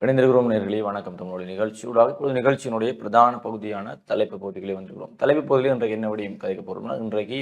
இணைந்திருக்கிறோம் நேர்களே, வணக்கம். தமிழோட நிகழ்ச்சியூடாக இப்போது நிகழ்ச்சியினுடைய பிரதான பகுதியான தலைப்பு பகுதிகளை வந்துள்ளோம். தலைப்பு பகுதியில் இன்றைக்கு என்ன விடயம் கதைக்க போறோம்னா, இன்றைக்கு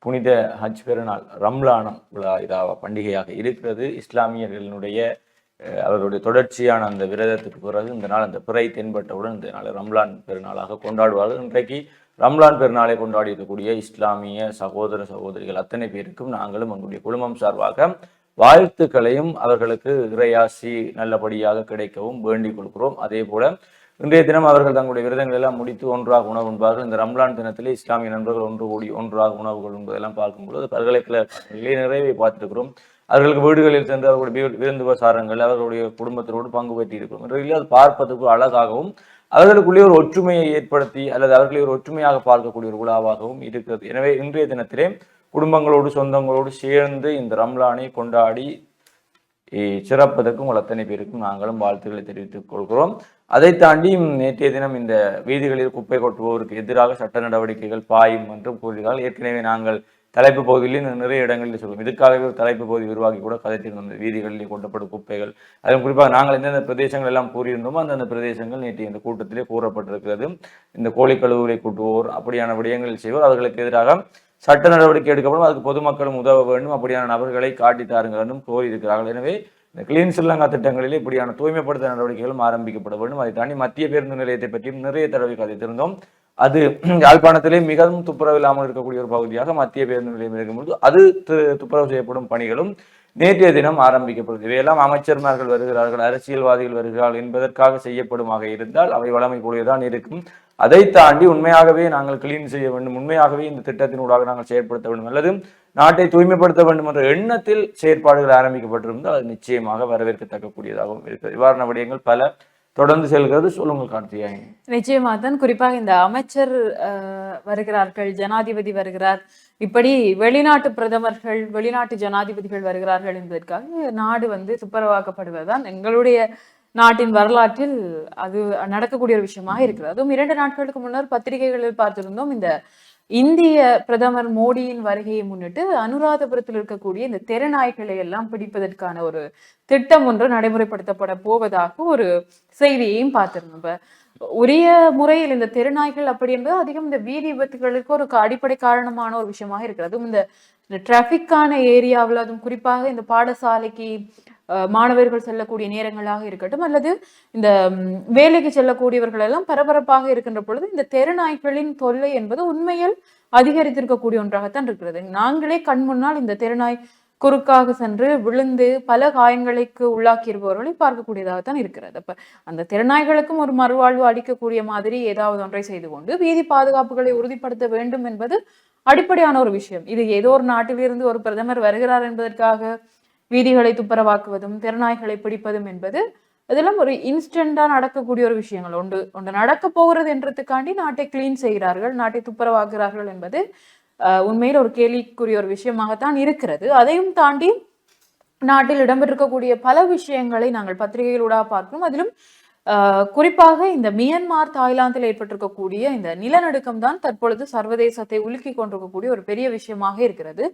புனித ஹஜ் பெருநாள் ரம்லானம் விழா பண்டிகையாக இருக்கிறது. இஸ்லாமியர்களினுடைய அவர்களுடைய தொடர்ச்சியான அந்த விரதத்துக்கு பிறகு இந்த நாள் அந்த பிறை தென்பட்டவுடன் இந்த நாள் ரம்லான் பெருநாளாக கொண்டாடுவார்கள். இன்றைக்கு ரம்லான் பெருநாளை கொண்டாடி இருக்கக்கூடிய இஸ்லாமிய சகோதர சகோதரிகள் அத்தனை பேருக்கும் நாங்களும் எங்களுடைய குடும்பம் சார்பாக வாழ்த்துக்களையும் அவர்களுக்கு இறையாசி நல்லபடியாக கிடைக்கவும் வேண்டிக் கொள்கிறோம். அதே போல இன்றைய தினம் அவர்கள் தங்களுடைய விரதங்கள் எல்லாம் முடித்து ஒன்றாக உணவு உண்பார்கள். இந்த ரம்லான் தினத்திலே இஸ்லாமிய நண்பர்கள் ஒன்று கூடி ஒன்றாக உணவுகள் உண்பதெல்லாம் பார்க்கும்போது பல்கலைக்கழகங்களிலே நிறைவே பார்த்திருக்கிறோம். அவர்களுக்கு வீடுகளில் சென்று அவர்களுடைய விருந்து உபசாரங்கள் அவர்களுடைய குடும்பத்தினோடு பங்கு பெற்றி இருக்கிறோம். இன்றைய அது பார்ப்பதற்கு அழகாகவும் அவர்களுக்குள்ளே ஒரு ஒற்றுமையை ஏற்படுத்தி அல்லது அவர்களை ஒரு ஒற்றுமையாக பார்க்கக்கூடிய ஒரு விழாவாகவும் இருக்கிறது. எனவே இன்றைய தினத்திலே குடும்பங்களோடு சொந்தங்களோடு சேர்ந்து இந்த ரம்லானை கொண்டாடி சிறப்பதற்கும் உங்கள் அத்தனை பேருக்கும் நாங்களும் வாழ்த்துக்களை தெரிவித்துக் கொள்கிறோம். அதை தாண்டி நேற்றைய தினம் இந்த வீதிகளில் குப்பை கொட்டுபவருக்கு எதிராக சட்ட நடவடிக்கைகள் பாயும் என்றும் கூறுகிறார்கள். ஏற்கனவே நாங்கள் தலைப்பு பகுதியில் நிறைய இடங்களில் சொல்லுவோம். இதுக்காகவே ஒரு தலைப்பு பகுதி உருவாக்கி கூட கதைத்திருந்தோம். வீதிகளில் கொட்டப்படும் குப்பைகள், அதுவும் குறிப்பாக நாங்கள் எந்தெந்த பிரதேசங்கள் எல்லாம் கூறியிருந்தோமோ அந்தந்த பிரதேசங்கள் நேற்று இந்த கூட்டத்திலே கூறப்பட்டிருக்கிறது. இந்த கோழி கழுவுகளை கூட்டுவோர் அப்படியான விடயங்களில் செய்வோர் அவர்களுக்கு எதிராக சட்ட நடவடிக்கை எடுக்கப்படும். அதுக்கு பொதுமக்களும் உதவ வேண்டும். அப்படியான நபர்களை காட்டி தாருங்கள் என்றும் கோரியிருக்கிறார்கள். எனவே இந்த கிளீன் ஸ்ரீலங்கா திட்டங்களில் இப்படியான தூய்மைப்படுத்த நடவடிக்கைகளும் ஆரம்பிக்கப்பட வேண்டும். அதை தாண்டி மத்திய பேருந்து நிலையத்தை பற்றியும் நிறைய தடவை கதைத்திருந்தோம். அது யாழ்ப்பாணத்திலே மிகவும் துப்புரவு இல்லாமல் இருக்கக்கூடிய ஒரு பகுதியாக மத்திய பேருந்து நிலையம் இருக்கும்போது அது துப்புரவு செய்யப்படும் பணிகளும் நேற்றைய தினம் ஆரம்பிக்கப்படுது. இவையெல்லாம் அமைச்சர்மார்கள் வருகிறார்கள், அரசியல்வாதிகள் வருகிறார்கள் என்பதற்காக செய்யப்படுமாக இருந்தால் அவை வளமை போலதான் இருக்கும். அதை தாண்டி உண்மையாகவே நாங்கள் கிளீன் செய்ய வேண்டும், உண்மையாகவே இந்த திட்டத்தினூடாக நாங்கள் செயற்படுத்த வேண்டும் அல்லது நாட்டை தூய்மைப்படுத்த வேண்டும் என்ற எண்ணத்தில் செயற்பாடுகள் ஆரம்பிக்கப்பட்டிருந்தால் அது நிச்சயமாக வரவேற்கத்தக்கக்கூடியதாகவும் இருக்கிறது. இவ்வாறான விடயங்கள் பல தொடர்ந்து செல்கிறது. சொல்லுங்கள் கார்த்தியாயன். நிச்சயமா தான். குறிப்பாக இந்த அமைச்சர் வருகிறார்கள், ஜனாதிபதி வருகிறார், இப்படி வெளிநாட்டு பிரதமர்கள் வெளிநாட்டு ஜனாதிபதிகள் வருகிறார்கள் என்பதற்காக நாடு துப்புரவாக்கப்படுவதுதான் எங்களுடைய நாட்டின் வரலாற்றில் அது நடக்கக்கூடிய ஒரு விஷயமாக இருக்கிறது. அதுவும் 2 நாட்களுக்கு முன்னர் பத்திரிகைகளில் பார்த்திருந்தோம். இந்த இந்திய பிரதமர் மோடியின் வருகையை முன்னிட்டு அனுராதபுரத்தில் இருக்கக்கூடிய இந்த தெருநாய்களை எல்லாம் பிடிப்பதற்கான ஒரு திட்டம் ஒன்று நடைமுறைப்படுத்தப்பட போவதாக ஒரு செய்தியையும் பார்த்திருந்தோம். இப்ப உரிய முறையில் இந்த தெருநாய்கள் அப்படி என்பது அதிகம் இந்த வீதி விபத்துகளுக்கு ஒரு அடிப்படை காரணமான ஒரு விஷயமாக இருக்கிறது. அதுவும் இந்த டிராபிக்கான ஏரியாவில், அதுவும் குறிப்பாக இந்த பாடசாலைக்கு மாணவர்கள் செல்லக்கூடிய நேரங்களாக இருக்கட்டும் அல்லது இந்த வேலைக்கு செல்லக்கூடியவர்கள் எல்லாம் பரபரப்பாக இருக்கின்ற பொழுது இந்த தெருநாய்களின் தொல்லை என்பது உண்மையில் அதிகரித்திருக்கக்கூடிய ஒன்றாகத்தான் இருக்கிறது. நாங்களே கண் முன்னால் இந்த தெருநாய் குறுக்காக சென்று விழுந்து பல காயங்களுக்கு உள்ளாக்கியிருப்பவர்களை பார்க்கக்கூடியதாகத்தான் இருக்கிறது. அப்ப அந்த தெருநாய்களுக்கும் ஒரு மறுவாழ்வு அளிக்கக்கூடிய மாதிரி ஏதாவது ஒன்றை செய்து கொண்டு வீதி பாதுகாப்புகளை உறுதிப்படுத்த வேண்டும் என்பது அடிப்படையான ஒரு விஷயம். இது ஏதோ ஒரு நாட்டிலிருந்து ஒரு பிரதமர் வருகிறார் என்பதற்காக வீதிகளை துப்புரவாக்குவதும் தெருநாய்களை பிடிப்பதும் என்பது இதெல்லாம் ஒரு இன்ஸ்டன்டா நடக்கக்கூடிய ஒரு விஷயங்கள். ஒன்று நடக்க போகிறது என்றதுக்காண்டி நாட்டை கிளீன் செய்கிறார்கள், நாட்டை துப்புரவாக்குகிறார்கள் என்பது உண்மையில் ஒரு கேள்விக்குரிய ஒரு விஷயமாகத்தான் இருக்கிறது. அதையும் தாண்டி நாட்டில் இடம்பெற்றிருக்கக்கூடிய பல விஷயங்களை நாங்கள் பத்திரிகைகளூடாக பார்க்கிறோம். அதிலும் குறிப்பாக இந்த மியான்மர் தாய்லாந்தில் ஏற்பட்டிருக்கக்கூடிய இந்த நிலநடுக்கம் தான் தற்பொழுது சர்வதேசத்தை உலுக்கி கொண்டிருக்கக்கூடிய ஒரு பெரிய விஷயமாக இருக்கிறது.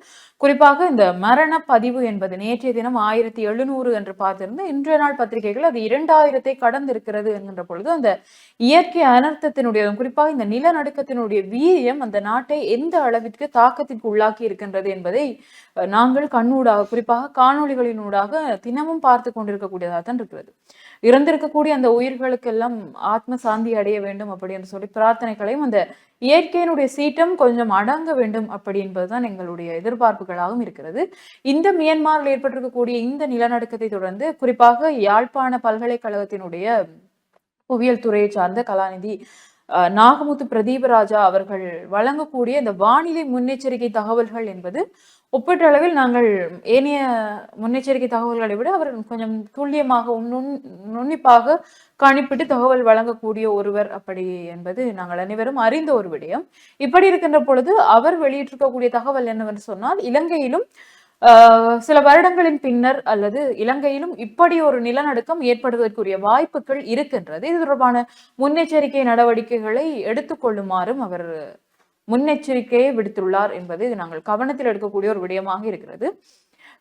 குறிப்பாக இந்த மரண பதிவு என்பது நேற்றைய தினம் 1700 என்று பார்த்திருந்த இன்றைய நாள் பத்திரிகைகள் அது 2000 கடந்திருக்கிறது என்கின்ற பொழுது அந்த இயற்கை அனர்த்தத்தினுடைய குறிப்பாக இந்த நிலநடுக்கத்தினுடைய வீரியம் அந்த நாட்டை எந்த அளவிற்கு தாக்கத்திற்கு உள்ளாக்கி இருக்கின்றது என்பதை நாங்கள் கண்ணூடாக குறிப்பாக காணொளிகளினூடாக தினமும் பார்த்து கொண்டிருக்கக்கூடியதாக தான் இருக்கிறது. இறந்திருக்கக்கூடிய அந்த உயிர்களுக்கெல்லாம் ஆத்ம சாந்தி அடைய வேண்டும் அப்படி என்று சொல்லி பிரார்த்தனைகளையும் அந்த இயற்கையினுடைய சீற்றம் கொஞ்சம் அடங்க வேண்டும் அப்படி என்பதுதான் எங்களுடைய எதிர்பார்ப்புகளாகவும் இருக்கிறது. இந்த மியான்மரில் ஏற்பட்டிருக்கக்கூடிய இந்த நிலநடுக்கத்தை தொடர்ந்து குறிப்பாக யாழ்ப்பாண பல்கலைக்கழகத்தினுடைய புவியியல் துறையை சார்ந்த கலாநிதி நாகமுத்து பிரதீபராஜா அவர்கள் வழங்கக்கூடிய இந்த வானிலை முன்னெச்சரிக்கை தகவல்கள் என்பது ஒப்பீட்டளவில் நாங்கள் ஏனைய முன்னெச்சரிக்கை தகவல்களை விட அவர் கொஞ்சம் துல்லியமாக நுண்ணிப்பாக கணிப்பிட்டு தகவல் வழங்கக்கூடிய ஒருவர் அப்படி என்பது நாங்கள் அனைவரும் அறிந்த ஒரு விடயம். இப்படி இருக்கின்ற பொழுது அவர் வெளியிட்டிருக்கக்கூடிய தகவல் என்னவென்று சொன்னால், இலங்கையிலும் சில வருடங்களின் பின்னர் அல்லது இலங்கையிலும் இப்படி ஒரு நிலநடுக்கம் ஏற்படுவதற்குரிய வாய்ப்புகள் இருக்கின்றது. இது தொடர்பான முன்னெச்சரிக்கை நடவடிக்கைகளை எடுத்துக்கொள்ளுமாறும் அவர் முன்னெச்சரிக்கையை விடுத்துள்ளார் என்பது நாங்கள் கவனத்தில் எடுக்கக்கூடிய ஒரு விடயமாக இருக்கிறது.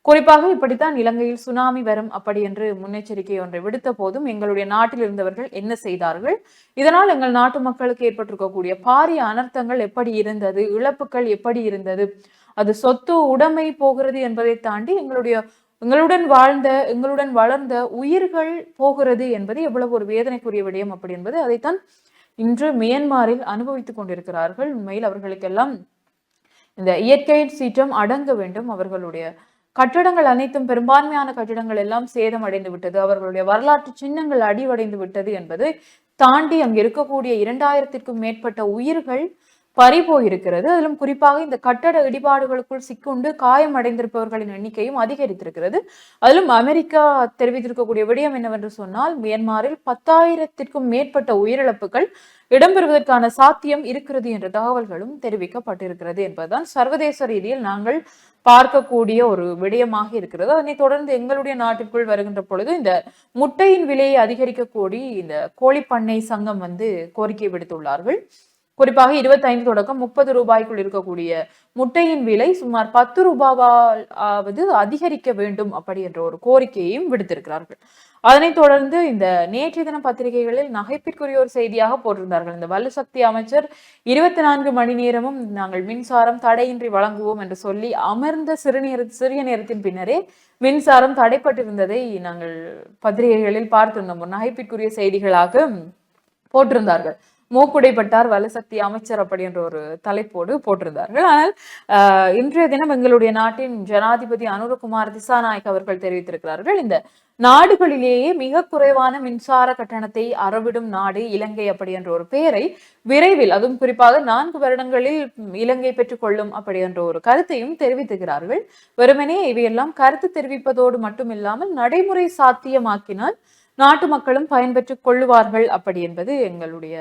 குறிப்பாக இப்படித்தான் இலங்கையில் சுனாமி வரும் அப்படி என்று முன்னெச்சரிக்கை ஒன்றை விடுத்த போதும் எங்களுடைய நாட்டில் இருந்தவர்கள் என்ன செய்தார்கள், இதனால் எங்கள் நாட்டு மக்களுக்கு ஏற்பட்டிருக்கக்கூடிய பாரிய அனர்த்தங்கள் எப்படி இருந்தது, இழப்புகள் எப்படி இருந்தது, அது சொத்து உடைமை போகிறது என்பதை தாண்டி எங்களுடன் வளர்ந்த உயிர்கள் போகிறது என்பது எவ்வளவு ஒரு வேதனைக்குரிய விடயம் அப்படி என்பது அதைத்தான் இன்று மியன்மாரில் அனுபவித்துக் கொண்டிருக்கிறார்கள். உண்மையில் அவர்களுக்கெல்லாம் இந்த இயற்கை சீற்றம் அடங்க வேண்டும். அவர்களுடைய கட்டடங்கள் அனைத்தும், பெரும்பான்மையான கட்டிடங்கள் எல்லாம் சேதமடைந்து விட்டது, அவர்களுடைய வரலாற்று சின்னங்கள் அடிவடைந்து விட்டது என்பதை தாண்டி அங்கு இருக்கக்கூடிய 2000க்கும் மேற்பட்ட உயிர்கள் பறிபோயிருக்கிறது. அதிலும் குறிப்பாக இந்த கட்டட இடிபாடுகளுக்குள் சிக்குண்டு காயமடைந்திருப்பவர்களின் எண்ணிக்கையும் அதிகரித்திருக்கிறது. அதிலும் அமெரிக்கா தெரிவித்திருக்கக்கூடிய விடயம் என்னவென்று சொன்னால், மியான்மரில் 10,000க்கும் மேற்பட்ட உயிரிழப்புகள் இடம்பெறுவதற்கான சாத்தியம் இருக்கிறது என்ற தகவல்களும் தெரிவிக்கப்பட்டிருக்கிறது என்பதுதான் சர்வதேச ரீதியில் நாங்கள் பார்க்கக்கூடிய ஒரு விடயமாக இருக்கிறது. அதனைத் தொடர்ந்து எங்களுடைய நாட்டிற்குள் வருகின்ற பொழுது இந்த முட்டையின் விலையை அதிகரிக்க கோரி இந்த கோழிப்பண்ணை சங்கம் கோரிக்கை விடுத்துள்ளார்கள். குறிப்பாக 25 தொடக்கம் 30 ரூபாய்க்குள் இருக்கக்கூடிய முட்டையின் விலை சுமார் 10 ரூபாவாவது அதிகரிக்க வேண்டும் அப்படி என்ற ஒரு கோரிக்கையையும் விடுத்திருக்கிறார்கள். அதனைத் தொடர்ந்து இந்த நேற்றைய தின பத்திரிகைகளில் நகைப்பிற்குரிய ஒரு செய்தியாக போட்டிருந்தார்கள். இந்த வலுசக்தி அமைச்சர் 24 மணி நேரமும் நாங்கள் மின்சாரம் தடையின்றி வழங்குவோம் என்று சொல்லி அமர்ந்த சிறிய நேரத்தின் பின்னரே மின்சாரம் தடைப்பட்டிருந்ததை நாங்கள் பத்திரிகைகளில் பார்த்திருந்தோம். நகைப்பிற்குரிய செய்திகளாக போட்டிருந்தார்கள். மூக்குடைப்பட்டார் வலுசக்தி அமைச்சர் அப்படி என்ற ஒரு தலைப்போடு போட்டிருந்தார்கள். ஆனால் இன்றைய தினம் எங்களுடைய நாட்டின் ஜனாதிபதி அனுரகுமார் திசாநாயக் அவர்கள் தெரிவித்திருக்கிறார்கள், இந்த நாடுகளிலேயே மிக குறைவான மின்சார கட்டணத்தை அறவிடும் நாடு இலங்கை அப்படி என்ற ஒரு பெயரை விரைவில், அதுவும் குறிப்பாக 4 வருடங்களில் இலங்கை பெற்றுக்கொள்ளும் அப்படி என்ற ஒரு கருத்தையும் தெரிவித்துகிறார்கள். வெறுமனே இவையெல்லாம் கருத்து தெரிவிப்பதோடு மட்டுமில்லாமல் நடைமுறை சாத்தியமாக்கினால் நாட்டு மக்களும் பயன்பெற்றுக் கொள்ளுவார்கள் அப்படி என்பது எங்களுடைய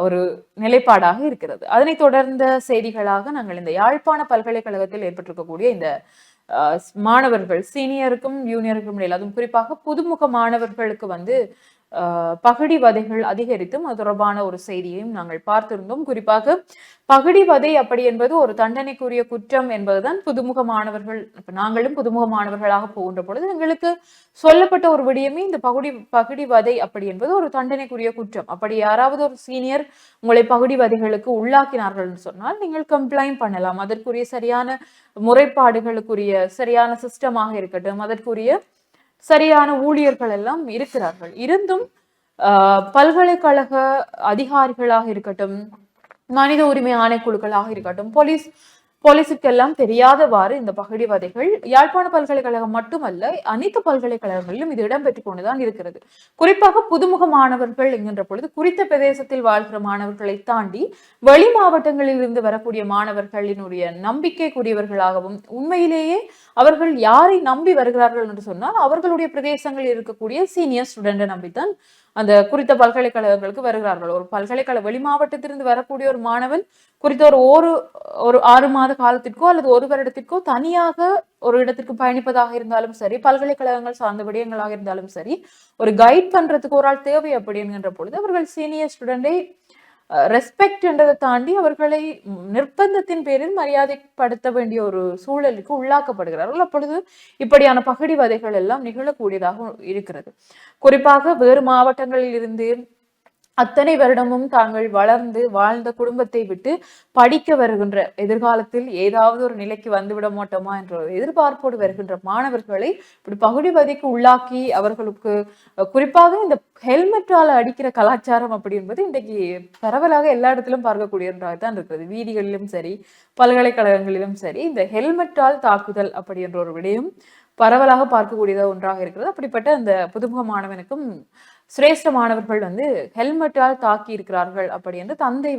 ஒரு நிலைப்பாடாக இருக்கிறது. அதனை தொடர்ந்த செய்திகளாக நாங்கள் இந்த யாழ்ப்பாண பல்கலைக்கழகத்தில் ஏற்பட்டிருக்கக்கூடிய இந்த மாணவர்கள் சீனியருக்கும் யூனியருக்கும் இடையில், அதுவும் குறிப்பாக புதுமுக மாணவர்களுக்கு பகடி வதைகள் அதிகரித்தும் அது தொடர்பான ஒரு செய்தியையும் நாங்கள் பார்த்திருந்தோம். குறிப்பாக பகடி வதை அப்படி என்பது ஒரு தண்டனைக்குரிய குற்றம் என்பதுதான் புதுமுக மாணவர்கள், நாங்களும் புதுமுக மாணவர்களாக போகின்ற பொழுது எங்களுக்கு சொல்லப்பட்ட ஒரு விடயமே இந்த பகடி வதை அப்படி என்பது ஒரு தண்டனைக்குரிய குற்றம். அப்படி யாராவது ஒரு சீனியர் உங்களை பகடி வதைகளுக்கு உள்ளாக்கினார்கள் என்று சொன்னால் நீங்கள் கம்ப்ளைண்ட் பண்ணலாம். அதற்குரிய சரியான முறைப்பாடுகளுக்குரிய சரியான சிஸ்டமாக இருக்கட்டும், அதற்குரிய சரியான ஊழியர்கள் எல்லாம் இருக்கிறார்கள். இருந்தும் பல்கலைக்கழக அதிகாரிகளாக இருக்கட்டும், மனித உரிமை ஆணைக்குழுக்களாக இருக்கட்டும், போலீஸுக்கெல்லாம் தெரியாதவாறு இந்த பகடிவதைகள் யாழ்ப்பாண பல்கலைக்கழகம் மட்டுமல்ல அனைத்து பல்கலைக்கழகங்களிலும் இது இடம்பெற்றுக் கொண்டுதான் இருக்கிறது. குறிப்பாக புதுமுக மாணவர்கள் என்கின்ற பொழுது குறித்த பிரதேசத்தில் வாழ்கிற மாணவர்களை தாண்டி வெளி மாவட்டங்களில் இருந்து வரக்கூடிய மாணவர்களினுடைய நம்பிக்கைக்குரியவர்களாகவும், உண்மையிலேயே அவர்கள் யாரை நம்பி வருகிறார்கள் என்று சொன்னால் அவர்களுடைய பிரதேசங்களில் இருக்கக்கூடிய சீனியர் ஸ்டூடெண்டை நம்பித்தான் அந்த குறித்த பல்கலைக்கழகங்களுக்கு வருகிறார்கள். ஒரு பல்கலைக்கழக வெளி மாவட்டத்திலிருந்து வரக்கூடிய ஒரு மாணவன் குறித்த ஒரு 6 மாத காலத்திற்கோ அல்லது 1 வருடத்திற்கோ தனியாக ஒரு இடத்திற்கு பயணிப்பதாக இருந்தாலும் சரி, பல்கலைக்கழகங்கள் சார்ந்த விடயங்களாக இருந்தாலும் சரி, ஒரு கைட் பண்றதுக்கு ஒரு ஆள் தேவை அப்படி என்கின்ற பொழுது அவர்கள் சீனியர் ஸ்டூடெண்டை ரெஸ்பெக்ட் என்றதை தாண்டி அவர்களை நிர்பந்தத்தின் பேரில் மரியாதைப்படுத்த வேண்டிய ஒரு சூழலுக்கு உள்ளாக்கப்படுகிறார்கள். அப்பொழுது இப்படியான பகடிவதைகள் எல்லாம் நிகழக்கூடியதாக இருக்கிறது. குறிப்பாக வேறு மாவட்டங்களில் இருந்து அத்தனை வருடமும் தாங்கள் வளர்ந்து வாழ்ந்த குடும்பத்தை விட்டு படிக்க வருகின்ற, எதிர்காலத்தில் ஏதாவது ஒரு நிலைக்கு வந்துவிட மாட்டோமா என்ற எதிர்பார்ப்போடு வருகின்ற மாணவர்களை இப்படி பகுடிவதைக்கு உள்ளாக்கி அவர்களுக்கு குறிப்பாக இந்த ஹெல்மெட்டால் அடிக்கிற கலாச்சாரம் அப்படி என்பது இன்றைக்கு பரவலாக எல்லா இடத்திலும் பார்க்கக்கூடியதாக இருக்கிறது. வீதிகளிலும் சரி, பல்கலைக்கழகங்களிலும் சரி, இந்த ஹெல்மெட்டால் தாக்குதல் அப்படி என்ற ஒரு விடயம் பரவலாக பார்க்கக்கூடியதாக ஒன்றாக இருக்கிறது. அப்படிப்பட்ட அந்த புதுமுக மாணவனுக்கும் சிரேஷ்ட மாணவர்கள் ஹெல்மெட்டால் தாக்கி இருக்கிறார்கள் அப்படி என்று தந்தை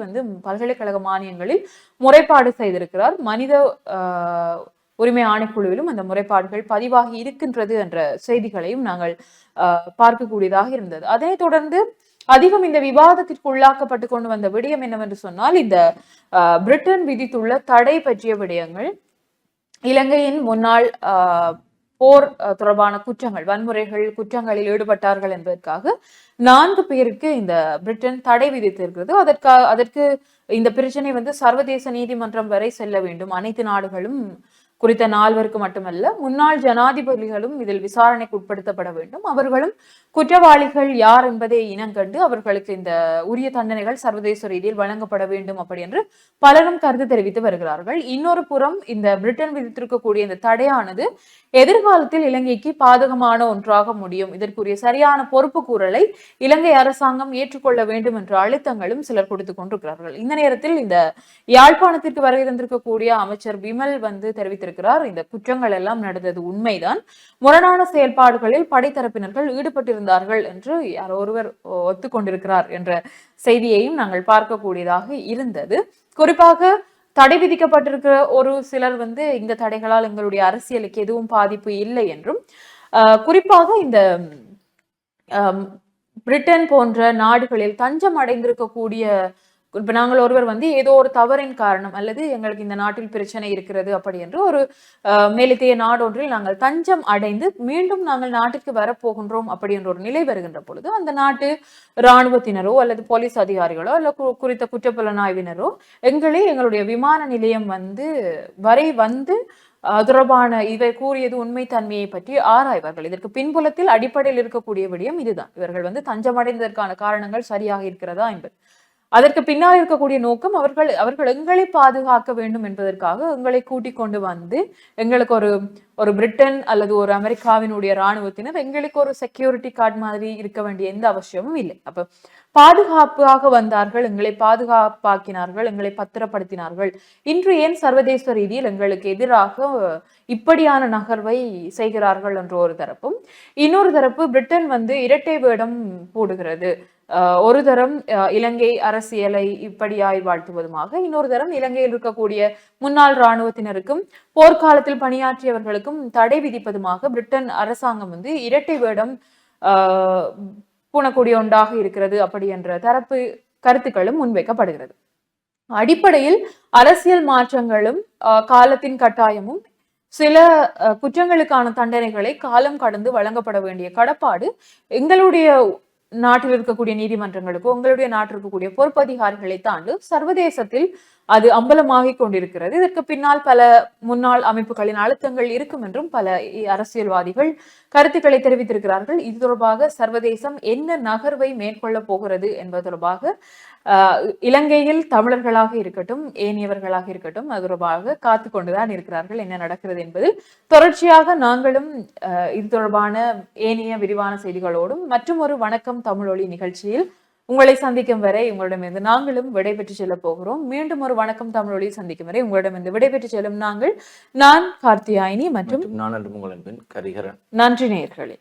பல்கலைக்கழக மானியங்களில் முறைப்பாடு செய்திருக்கிறார். மனித உரிமை ஆணைக்குழுவிலும் அந்த முறைப்பாடுகள் பதிவாகி இருக்கின்றது என்ற செய்திகளையும் நாங்கள் பார்க்கக்கூடியதாக இருந்தது. அதனை தொடர்ந்து அதிகம் இந்த விவாதத்திற்கு உள்ளாக்கப்பட்டு கொண்டு வந்த விடயம் என்னவென்று சொன்னால், இந்த பிரிட்டன் விதித்துள்ள தடை பற்றிய விடயங்கள். இலங்கையின் முன்னாள் போர் தொடர்பான குற்றங்கள், வன்முறைகள், குற்றங்களில் ஈடுபட்டார்கள் என்பதற்காக 4 பேருக்கு இந்த பிரிட்டன் தடை விதித்திருக்கிறது. அதற்கு இந்த பிரச்சனை சர்வதேச நீதிமன்றம் வரை செல்ல வேண்டும். அனைத்து நாடுகளும் குறித்த நால்வருக்கு மட்டுமல்ல முன்னாள் ஜனாதிபதிகளும் இதில் விசாரணைக்கு உட்படுத்தப்பட வேண்டும். அவர்களும் குற்றவாளிகள் யார் என்பதை இனங்கண்டு அவர்களுக்கு இந்த உரிய தண்டனைகள் சர்வதேச ரீதியில் வழங்கப்பட வேண்டும் அப்படி என்று பலரும் கருத்து தெரிவித்து வருகிறார்கள். இன்னொரு புறம் இந்த பிரிட்டன் விதித்திருக்கக்கூடிய இந்த தடையானது எதிர்காலத்தில் இலங்கைக்கு பாதகமான ஒன்றாக முடியும். இதற்குரிய சரியான பொறுப்பு கூறலை இலங்கை அரசாங்கம் ஏற்றுக்கொள்ள வேண்டும் என்ற அழுத்தங்களும் சிலர் கொடுத்துக் கொண்டிருக்கிறார்கள். இந்த நேரத்தில் இந்த யாழ்ப்பாணத்திற்கு வருகை தந்திருக்கக்கூடிய அமைச்சர் விமல் தெரிவித்திருக்கிறார், இந்த குற்றங்கள் எல்லாம் நடந்தது உண்மைதான், முரணான செயல்பாடுகளில் படைத்தரப்பினர்கள் ஈடுபட்டிருந்தார்கள் என்று யார் ஒருவர் ஒத்துக்கொண்டிருக்கிறார் என்ற செய்தியையும் நாங்கள் பார்க்கக்கூடியதாக இருந்தது. குறிப்பாக தடை விதிக்கப்பட்டிருக்கிற ஒரு சிலர் இந்த தடைகளால் எங்களுடைய அரசியலுக்கு எதுவும் பாதிப்பு இல்லை என்றும், குறிப்பாக இந்த பிரிட்டன் போன்ற நாடுகளில் தஞ்சம் அடைந்திருக்கக்கூடிய இப்ப நாங்கள் ஒருவர் ஏதோ ஒரு தவறின் காரணம் அல்லது எங்களுக்கு இந்த நாட்டில் பிரச்சனை இருக்கிறது அப்படி என்று ஒரு மேலத்தைய நாடொன்றில் நாங்கள் தஞ்சம் அடைந்து மீண்டும் நாங்கள் நாட்டிற்கு வரப்போகின்றோம் அப்படி என்ற ஒரு நிலை வருகின்ற பொழுது அந்த நாட்டு இராணுவத்தினரோ அல்லது போலீஸ் அதிகாரிகளோ அல்ல குறித்த குற்றப்புலனாய்வினரோ எங்களுடைய விமான நிலையம் வரை தொடர்பான இவை கூறியது உண்மை தன்மையை பற்றி ஆராய்வார்கள். இதற்கு பின்புலத்தில் அடிப்படையில் இருக்கக்கூடிய விடயம் இதுதான். இவர்கள் தஞ்சமடைந்ததற்கான காரணங்கள் சரியாக இருக்கிறதா என்பது. அதற்கு பின்னால் இருக்கக்கூடிய நோக்கம் அவர்கள் எங்களை பாதுகாக்க வேண்டும் என்பதற்காக எங்களை கூட்டிக் கொண்டு எங்களுக்கு ஒரு பிரிட்டன் அல்லது ஒரு அமெரிக்காவினுடைய இராணுவத்தினர் எங்களுக்கு ஒரு செக்யூரிட்டி கார்டு மாதிரி இருக்க வேண்டிய எந்த அவசியமும் இல்லை. அப்ப பாதுகாப்பாக வந்தார்கள், எங்களை பாதுகாப்பாக்கினார்கள், எங்களை பத்திரப்படுத்தினார்கள். இன்று ஏன் சர்வதேச ரீதியில் எங்களுக்கு எதிராக இப்படியான நகர்வை செய்கிறார்கள் என்ற ஒரு தரப்பும், இன்னொரு தரப்பு பிரிட்டன் இரட்டை வேடம் போடுகிறது. ஒரு தரம் இலங்கை அரசியலை இப்படியாய் வாழ்த்துவதுமாக, இன்னொரு தரம் இலங்கையில் இருக்கக்கூடிய முன்னாள் இராணுவத்தினருக்கும் போர்க்காலத்தில் பணியாற்றியவர்களுக்கும் தடை விதிப்பதுமாக பிரிட்டன் அரசாங்கம் இரட்டை வேடம் பூணக்கூடிய ஒன்றாக இருக்கிறது அப்படி என்ற தரப்பு கருத்துக்களும் முன்வைக்கப்படுகிறது. அடிப்படையில் அரசியல் மாற்றங்களும் காலத்தின் கட்டாயமும் சில குற்றங்களுக்கான தண்டனைகளை காலம் கடந்து வழங்கப்பட வேண்டிய கடப்பாடு எங்களுடைய நாட்டில் இருக்கக்கூடிய நீதிமன்றங்களுக்கோ உங்களுடைய நாட்டில் இருக்கக்கூடிய பொறுப்பதிகாரிகளை தாண்டி சர்வதேசத்தில் அது அம்பலமாகிக் கொண்டிருக்கிறது. இதற்கு பின்னால் பல முன்னாள் அமைப்புகளின் அழுத்தங்கள் இருக்கும் என்றும் பல அரசியல்வாதிகள் கருத்துக்களை தெரிவித்திருக்கிறார்கள். இது தொடர்பாக சர்வதேசம் என்ன நகர்வை மேற்கொள்ள போகிறது என்பது தொடர்பாக இலங்கையில் தமிழர்களாக இருக்கட்டும் ஏனையவர்களாக இருக்கட்டும் அது தொடர்பாக காத்து கொண்டுதான் இருக்கிறார்கள் என்ன நடக்கிறது என்பதில். தொடர்ச்சியாக நாங்களும் இது தொடர்பான ஏனைய விரிவான செய்திகளோடும் மற்றும் ஒரு வணக்கம் தமிழொலி நிகழ்ச்சியில் உங்களை சந்திக்கும் வரை உங்களிடமிருந்து நாங்களும் விடைபெற்று செல்ல போகிறோம். மீண்டும் ஒரு வணக்கம் தமிழொலி சந்திக்கும் வரை உங்களிடமிருந்து விடைபெற்று செல்லும் நான் கார்த்தியாயினி மற்றும் நான் உங்களின் கரிகரன். நன்றி நேயர்களே.